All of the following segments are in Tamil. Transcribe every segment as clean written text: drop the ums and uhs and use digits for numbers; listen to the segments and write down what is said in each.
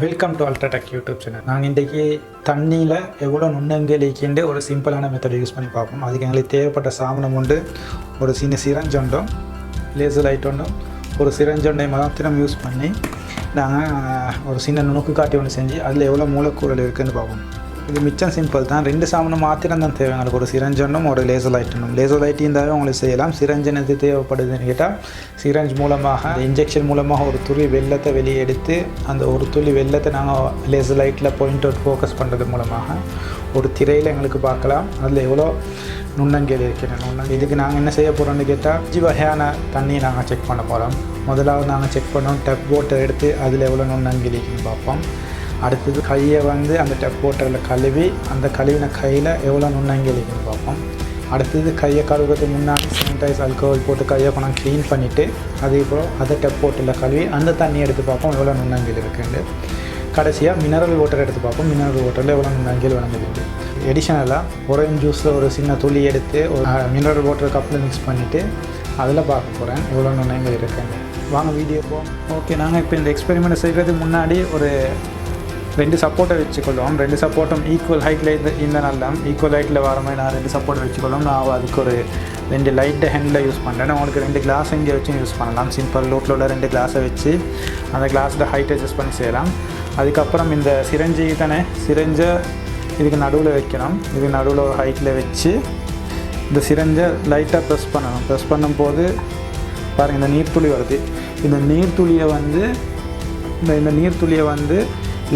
Welcome to UltraTech YouTube channel. நாங்கள் இன்றைக்கி தண்ணியில் எவ்வளோ நுண்ணங்கிகள் இருக்கின்ற ஒரு சிம்பிளான மெத்தட் யூஸ் பண்ணி பார்ப்போம். அதுக்கு எங்களுக்கு தேவைப்பட்ட சாமனம் உண்டு. ஒரு சின்ன சிரஞ்ச் உண்டும், லேசர் லைட் உண்டும், ஒரு சிரஞ்ச் ஒன்றை மாத்திரம் யூஸ் பண்ணி நாங்கள் ஒரு சின்ன நுணுக்கு காட்டி ஒன்று செஞ்சு அதில் எவ்வளோ மூலக்கூறல் இருக்குதுன்னு பார்ப்போம். இது மிச்சம் சிம்பிள் தான். 2 சாமனம் மாத்திரம் தான் தேவை எங்களுக்கு. ஒரு சிரஞ்சனும் ஒரு லேசர் லைட்டனும். லேசர் லைட் இருந்தாலும் உங்களுக்கு செய்யலாம். சிரஞ்சன் எது தேவைப்படுதுன்னு கேட்டால் சிரஞ்ச் மூலமாக இன்ஜெக்ஷன் மூலமாக ஒரு துளி வெள்ளத்தை வெளியே எடுத்து அந்த ஒரு துளி வெள்ளத்தை நாங்கள் லேசர் லைட்டில் பாயிண்ட் அவுட் ஃபோக்கஸ் பண்ணுறது மூலமாக ஒரு திரையில் எங்களுக்கு பார்க்கலாம் அதில் எவ்வளோ நுண்ணங்கிகள் இருக்கிற இதுக்கு நாங்கள் என்ன செய்ய போகிறோம்னு கேட்டால் 5 வகையான தண்ணியை நாங்கள் செக் பண்ண போகிறோம். முதலாவது நாங்கள் செக் பண்ணோம் டப் வாட்டர் எடுத்து அதில் எவ்வளோ நுண்ணங்கிகள் இருக்குன்னு பார்ப்போம். அடுத்தது கையை அந்த டப் வாட்டரில் கழுவி அந்த கழுவின கையில் எவ்வளோ நுண்ணங்கிகள் இருக்குன்னு பார்ப்போம். அடுத்தது கையை கழுவுறதுக்கு முன்னாடி சானிடைஸ் ஆல்கஹால் போட்டு கையை கொஞ்சம் க்ளீன் பண்ணிவிட்டு அதேபோல் அதை டப் வாட்டரில் கழுவி அந்த தண்ணியை எடுத்து பார்ப்போம் எவ்வளோ நுண்ணங்கிகள் இருக்குன்னு. கடைசியாக மினரல் வாட்டர் எடுத்து பார்ப்போம். மினரல் வாட்டரில் எவ்வளோ நுண்ணங்கிகள் வழங்குது. எடிஷனலாக ஒரேஞ்ச் ஜூஸில் ஒரு சின்ன துளி எடுத்து ஒரு மினரல் வாட்டர் கப்பில் மிக்ஸ் பண்ணிவிட்டு அதில் பார்க்க போகிறேன் எவ்வளோ நுண்ணங்கிகள் இருக்குன்னு. வாங்க வீடியோ போவோம். ஓகே, நாங்கள் இப்போ இந்த எக்ஸ்பெரிமெண்ட் செய்கிறதுக்கு முன்னாடி ஒரு 2 சப்போர்ட்டை வச்சுக்கொள்வோம். 2 சப்போர்ட்டும் ஈக்குவல் ஹைட்டில் இந்த நல்லா ஈக்குவல் ஹைட்டில் வர மாதிரி நான் 2 சப்போர்ட்டை வச்சுக்கொள்ளும். நான் அதுக்கு ஒரு 2 லைட்டை ஹேண்டில் யூஸ் பண்ணுறேன். உங்களுக்கு 2 கிளாஸ் இங்கே வச்சு யூஸ் பண்ணலாம். சிம்பிள் லோட்டில் 2 கிளாஸை வச்சு அந்த கிளாஸில் ஹைட் அட்ஜஸ்ட் பண்ணி செய்யலாம். அதுக்கப்புறம் இந்த சிரஞ்சி தானே சிரஞ்சை இதுக்கு நடுவில் வைக்கணும். இதுக்கு நடுவில் ஒரு ஹைட்டில் வச்சு இந்த சிரஞ்சை லைட்டாக ப்ரெஸ் பண்ணணும். ப்ரெஸ் பண்ணும்போது பாருங்கள் இந்த நீர்த்துளி வருது. இந்த நீர்த்துளியை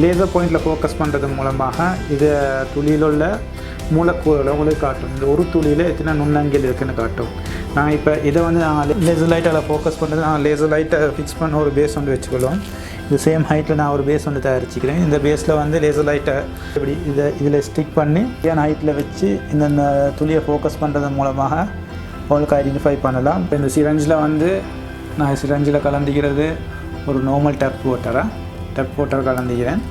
லேசர் பாயிண்டில் ஃபோக்கஸ் பண்ணுறது மூலமாக இதை துளியில் உள்ள மூலக்கூறுகளை உங்களுக்கு காட்டும். இந்த ஒரு துளியில் எத்தனை நுண்ணங்கிகள் இருக்குதுன்னு காட்டும். நான் இப்போ இதை நாங்கள் லேசர் லைட்டால் ஃபோக்கஸ் பண்ணுறது நான் லேசர் லைட்டை ஃபிக்ஸ் பண்ண ஒரு பேஸ் வச்சுக்கொள்வோம். இது சேம் ஹைட்டில் நான் ஒரு பேஸ் தயாரிச்சிக்கிறேன். இந்த பேஸில் லேசர் லைட்டை இப்படி இதில் ஸ்டிக் பண்ணி ஏன் ஹைட்டில் வச்சு இந்த துளியை ஃபோக்கஸ் பண்ணுறது மூலமாக உங்களுக்கு ஐடென்டிஃபை பண்ணலாம். இப்போ இந்த சிரஞ்சில் நான் சிரஞ்சில் கலந்துக்கிறது ஒரு நார்மல் டப் வாட்டர் கலந்துக்கிறேன்.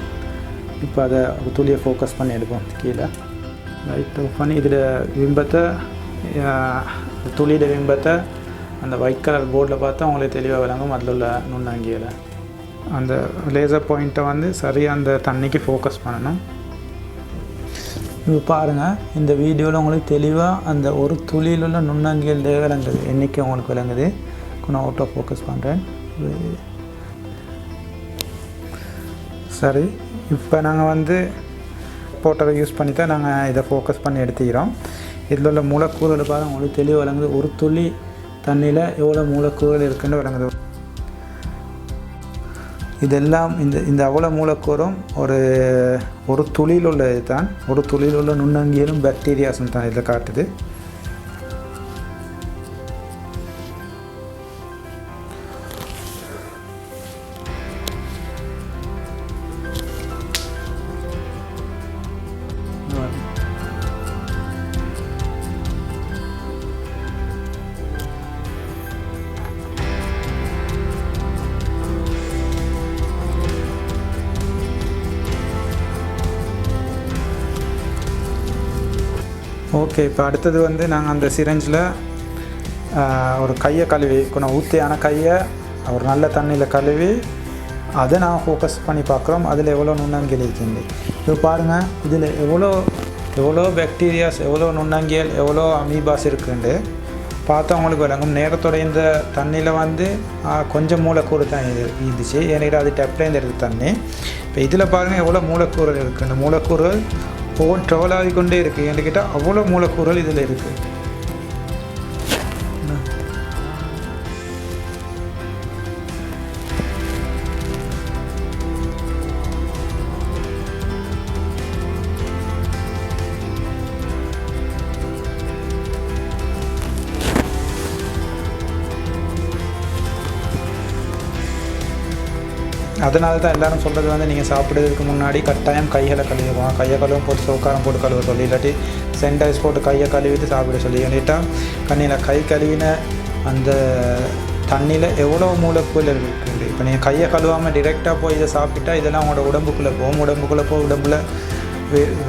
இப்போ அதை ஒரு துளியை ஃபோக்கஸ் பண்ணி எடுப்போம். கீழே லைட் ஆஃப் பண்ணி இதில் விம்பத்தை துளியில் விம்பத்தை அந்த ஒயிட் கலர் போர்டில் பார்த்தா உங்களுக்கு தெளிவாக விளங்கும் அதில் உள்ள நுண்ணங்கியில். அந்த லேசர் பாயிண்ட்டை சரியாக அந்த தண்ணிக்கு ஃபோக்கஸ் பண்ணணும். இப்போ பாருங்கள் இந்த வீடியோவில் உங்களுக்கு தெளிவாக அந்த ஒரு துளியில் உள்ள நுண்ணங்கியில் விளங்குது. என்றைக்கு உங்களுக்கு விளங்குது. நான் அவுட் ஆஃப் ஃபோக்கஸ் பண்ணுறேன். சரி, இப்போ நாங்கள் போட்டரை யூஸ் பண்ணி தான் நாங்கள் இதை ஃபோக்கஸ் பண்ணி எடுத்துக்கிறோம். இதில் உள்ள மூலக்கூறுகள் பாருங்கள் உங்களுக்கு தெளிவாக விளங்குது. ஒரு துளி தண்ணியில் எவ்வளோ மூலக்கூறுகள் இருக்குன்னு விளங்குது. இதெல்லாம் இந்த அவ்வளோ மூலக்கூறும் ஒரு துளியில் உள்ளது தான். ஒரு துளியில் உள்ள நுண்ணங்கியலும் பாக்டீரியாஸும் தான் இதில் காட்டுது. ஓகே, இப்போ அடுத்தது நாங்கள் அந்த சிரஞ்சில் ஒரு கையை கழுவி கொஞ்சம் ஊற்றியான கையை ஒரு நல்ல தண்ணியில் கழுவி அதை நான் ஃபோக்கஸ் பண்ணி பார்க்குறோம். அதில் எவ்வளோ நுண்ணங்கிகள் இருக்குது. இப்போ பாருங்கள் இதில் எவ்வளோ பாக்டீரியாஸ் எவ்வளோ நுண்ணங்கியல் எவ்வளோ அமீபாஸ் இருக்குண்டு பார்த்தா உங்களுக்கு விளங்கும். நேரத்தோட இந்த தண்ணியில் கொஞ்சம் மூலக்கூறு தான் இருந்துச்சு. ஏன்னா அது டப்லேருந்து எடுத்து தண்ணி. இப்போ இதில் பாருங்கள் எவ்வளோ மூலக்கூறுகள் இருக்குண்டு. மூலக்கூறுகள் ட்ராவல் ஆகிக்கொண்டே இருக்குது. என்று கேட்டால் அவ்வளோ மூலக்கூறுகள் இதில் இருக்குது. அதனால தான் எல்லோரும் சொல்கிறது நீங்கள் சாப்பிட்றதுக்கு முன்னாடி கட்டாயம் கைகளை கழுவிடுவோம். கையை கழுவும் போட்டு சோக்காரம் போட்டு கழுவ சொல்லி, இல்லாட்டி சானிடைஸ் போட்டு கையை கழுவிட்டு சாப்பிட சொல்லி. ஏன்னிட்டா கண்ணியில் கை கழுவின அந்த தண்ணியில் எவ்வளோ மூலக்கூறுகள் இருக்குது. இப்போ நீங்கள் கையை கழுவாமல் டிரெக்டாக போய் இதை சாப்பிட்டா இதெல்லாம் உங்களோட உடம்புக்குள்ளே போகும். உடம்புல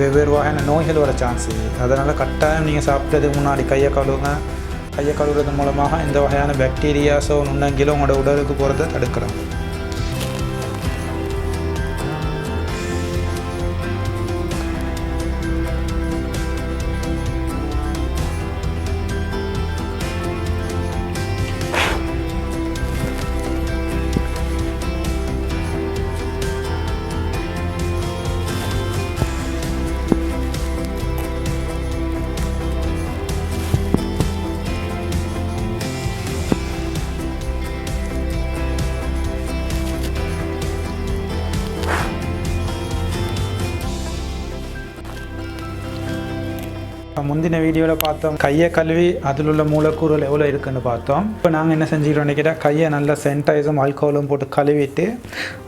வெவ்வேறு வகையான நோய்கள் வர சான்ஸ் இருக்குது. அதனால் கட்டாயம் நீங்கள் சாப்பிட்டதுக்கு முன்னாடி கையை கழுவுங்க. கையை கழுவுறது மூலமாக இந்த வகையான பாக்டீரியாஸோ நுண்ணங்கிலோ உங்களோட உடலுக்கு போகிறத தடுக்கலாம். முந்தின வீடியோவில் பார்த்தோம் கையை கழுவி அதில் உள்ள மூலக்கூறுகள் எவ்வளோ இருக்குன்னு பார்த்தோம். இப்போ நாங்கள் என்ன செஞ்சுக்கிறோம்னு கேட்டால் கையை நல்லா சானிடைசரும் ஆல்கஹாலும் போட்டு கழுவிட்டு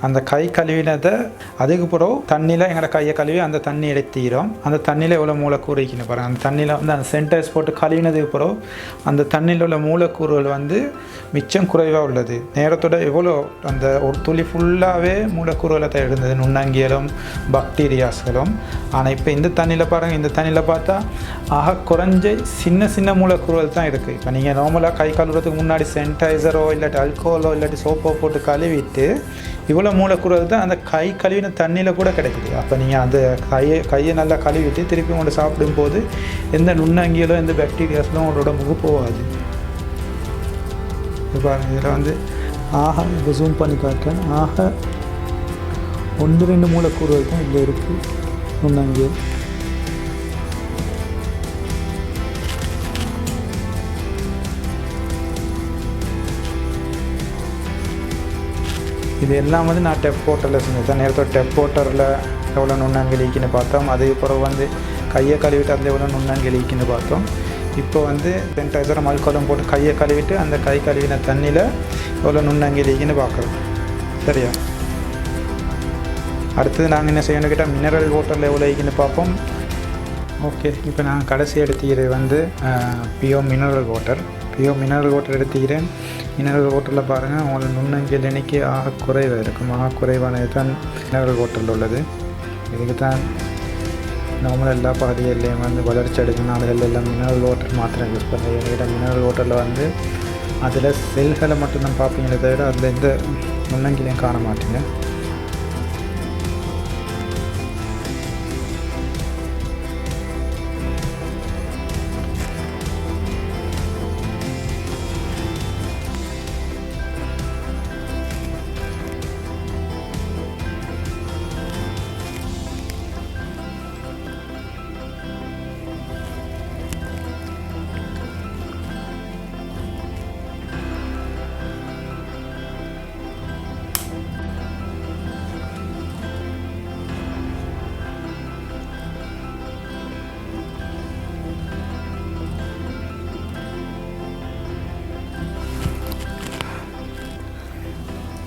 அந்த கை கழுவினதை அதுக்கு பிறகு தண்ணியில் எங்களோட கையை கழுவி அந்த தண்ணி எடுத்துக்கிறோம். அந்த தண்ணியில் எவ்வளோ மூலக்கூறு இருக்குன்னு பாருங்கள். அந்த தண்ணியில் வந்து அந்த சானிடைஸ் போட்டு கழுவினதுக்கு பிறகு அந்த தண்ணியில் உள்ள மூலக்கூறுகள் வந்து மிச்சம் குறைவாக உள்ளது. நேரத்தோட எவ்வளோ அந்த ஒரு துளி ஃபுல்லாகவே மூலக்கூறுகளை தான் இருந்தது, நுண்ணங்கியலும் பாக்டீரியாஸ்களும். ஆனால் இப்போ இந்த தண்ணியில் பாருங்கள், இந்த தண்ணியில் பார்த்தா ஆக குறைஞ்ச சின்ன சின்ன மூலக்கூறுகள் தான் இருக்குது. இப்போ நீங்கள் நார்மலாக கை கழுவுறதுக்கு முன்னாடி சானிடைசரோ இல்லாட்டி ஆல்கோஹாலோ இல்லாட்டி சோப்போ போட்டு கழுவிட்டு இவ்வளோ மூலக்கூறுகள் தான் அந்த கை கழுவின தண்ணியில் கூட கிடைக்குது. அப்போ நீங்கள் அந்த கையை நல்லா கழுவிட்டு திருப்பி உங்களை சாப்பிடும்போது எந்த நுண்ணங்கியலோ எந்த பாக்டீரியாஸ்லும் உங்களோட உடம்புக்கு போகாது. இப்போ இதில் வந்து இப்போ ஜூம் பண்ணி காட்டேன். 1-2 மூலக்கூறுகள் தான் இதில் இருக்குது நுண்ணங்கியல். இது எல்லாம் வந்து நான் டெப் வாட்டரில் செஞ்சேன். நேரத்தோட டெப் வாட்டரில் எவ்வளோ நுண்ணங்கியல் ஈக்கின்னு பார்த்தோம். அதுக்கப்புறம் வந்து கையை கழுவிட்டு அதில் எவ்வளோ நுண்ணங்கியல் ஈக்கின்னு பார்த்தோம். இப்போ வந்து சானிடைசரும் ஆல்கஹாலும் போட்டு கையை கழுவிட்டு அந்த கை கழுவின தண்ணியில் எவ்வளோ நுண்ணங்கியல் ஈக்கின்னு பார்க்குறோம். சரியா? அடுத்தது நாங்கள் என்ன செய்யணும் கேட்டால் மினரல் வாட்டரில் எவ்வளோ ஈக்கின்னு பார்ப்போம். ஓகே, இப்போ நான் கடைசி எடுத்துக்கிறது வந்து பியோர் மினரல் வாட்டர் எடுத்துக்கிறேன். மினரல் வாட்டரில் பாருங்கள், உங்களுக்கு நுண்ணங்கியல் எண்ணிக்கை குறைவாக இருக்கும். குறைவானது தான் மினரல் வாட்டரில் உள்ளது. இதுக்கு தான் நார்மல் எல்லா பகுதிகள்லேயும் வந்து வளர்ச்சி அடைக்கணும். அதில் எல்லாம் மினரல் வாட்டர் மாத்திரம் யூஸ் பண்ணுறேன். என்கிட்ட மினரல் வாட்டரில் வந்து அதில் செல்களை மட்டும்தான் பார்ப்பீங்களே தவிர அதில் எந்த நுண்ணங்கிலையும் காண மாட்டீங்க.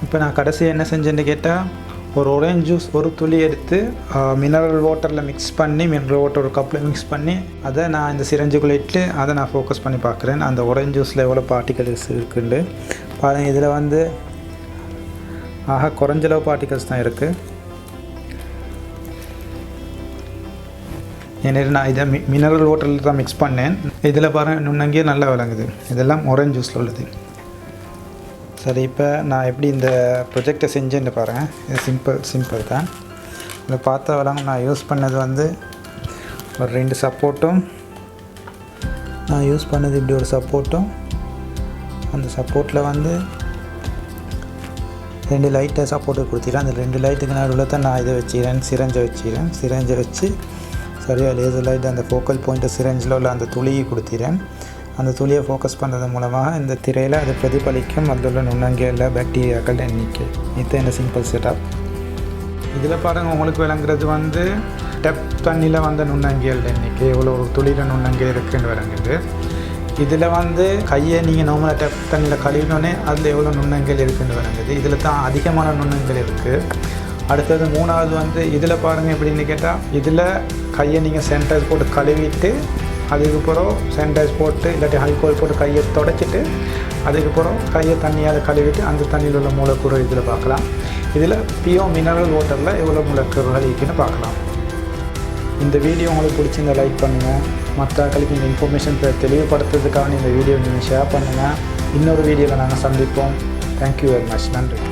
இப்போ நான் கடைசியாக என்ன செஞ்சேன்னு கேட்டால் ஒரு ஆரஞ்சு ஜூஸ் ஒரு துளி எடுத்து மினரல் வாட்டரில் மிக்ஸ் பண்ணி மினரல் வாட்டர் ஒரு கப்பில் மிக்ஸ் பண்ணி அதை நான் இந்த சிரஞ்சுக்குள்ளே இட்டு அதை நான் ஃபோக்கஸ் பண்ணி பார்க்குறேன். அந்த ஆரஞ்சு ஜூஸில் எவ்வளோ பார்ட்டிகல்ஸ் இருக்குண்டு பாருங்கள். இதில் வந்து குறைஞ்சளவு பார்ட்டிகல்ஸ் தான் இருக்குது. ஏன்னா நான் இதை மினரல் வாட்டரில் தான் மிக்ஸ் பண்ணேன். இதில் பாருங்கள் நுண்ணங்கியே நல்லா விளங்குது. இதெல்லாம் ஆரஞ்சு ஜூஸில் உள்ளது. சரி, இப்போ நான் எப்படி இந்த ப்ரொஜெக்டை செஞ்சேன்னு பாருங்கள். இது சிம்பிள் தான். இதில் பார்த்தா விளங்க. நான் யூஸ் பண்ணது வந்து ஒரு 2 சப்போர்ட்டும், நான் யூஸ் பண்ணது இப்படி ஒரு சப்போர்ட்டும், அந்த சப்போர்ட்டில் வந்து 2 லைட்டை சப்போர்ட்டு கொடுத்துக்கிறேன். அந்த 2 லைட்டுக்கு நடுவில் தான் நான் இதை வச்சுக்கிறேன், சிரஞ்சை வச்சு சரியாக லேசர் லைட் அந்த ஃபோக்கல் பாயிண்ட்டை சிரஞ்சில் உள்ள அந்த துளியை கொடுத்துக்கிறேன். அந்த துளியை ஃபோக்கஸ் பண்ணுறது மூலமாக இந்த திரையில் அது பிரதிபலிக்கும். அதில் உள்ள நுண்ணங்கியல் பாக்டீரியாக்கள் எண்ணிக்கை. இதுதான் இந்த சிம்பிள் செட்டப். இதில் பாருங்கள், உங்களுக்கு விளங்குறது வந்து டெப் தண்ணியில் வந்த நுண்ணங்கியல் எண்ணிக்கை எவ்வளோ ஒரு துளியில் நுண்ணங்கியல் இருக்குன்னு விளங்குது. இதில் வந்து கையை நீங்கள் நார்மலாக டெப் தண்ணியில் கழுவினோடனே அதில் எவ்வளோ நுண்ணங்கியல் இருக்குன்னு விளங்குது. இதில் தான் அதிகமான நுண்ணங்கியல் இருக்குது. அடுத்தது 3வது வந்து இதில் பாருங்கள் எப்படின்னு கேட்டால், இதில் கையை நீங்கள் சானிடைசர் போட்டு கழுவிட்டு அதுக்கப்புறம் சானிடைஸ் போட்டு இல்லாட்டி ஆல்கோஹால் போட்டு கையை தொடச்சிட்டு அதுக்கப்புறம் கையை தண்ணியால் கழுவிட்டு அந்த தண்ணியில் உள்ள மூலக்கூறு இதில் பார்க்கலாம். இதில் பியோர் மினரல் வாட்டரில் எவ்வளோ மூலக்கூறுகள் இருக்குன்னு பார்க்கலாம். இந்த வீடியோ உங்களுக்கு பிடிச்சிருந்தா லைக் பண்ணுங்கள். மற்றவர்களுக்கு இந்த இன்ஃபர்மேஷன் தெளிவுபடுத்துறதுக்காக இந்த வீடியோ நீங்கள் ஷேர் பண்ணுங்கள். இன்னொரு வீடியோவில் நாங்கள் சந்திப்போம். Thank you very much. நன்றி.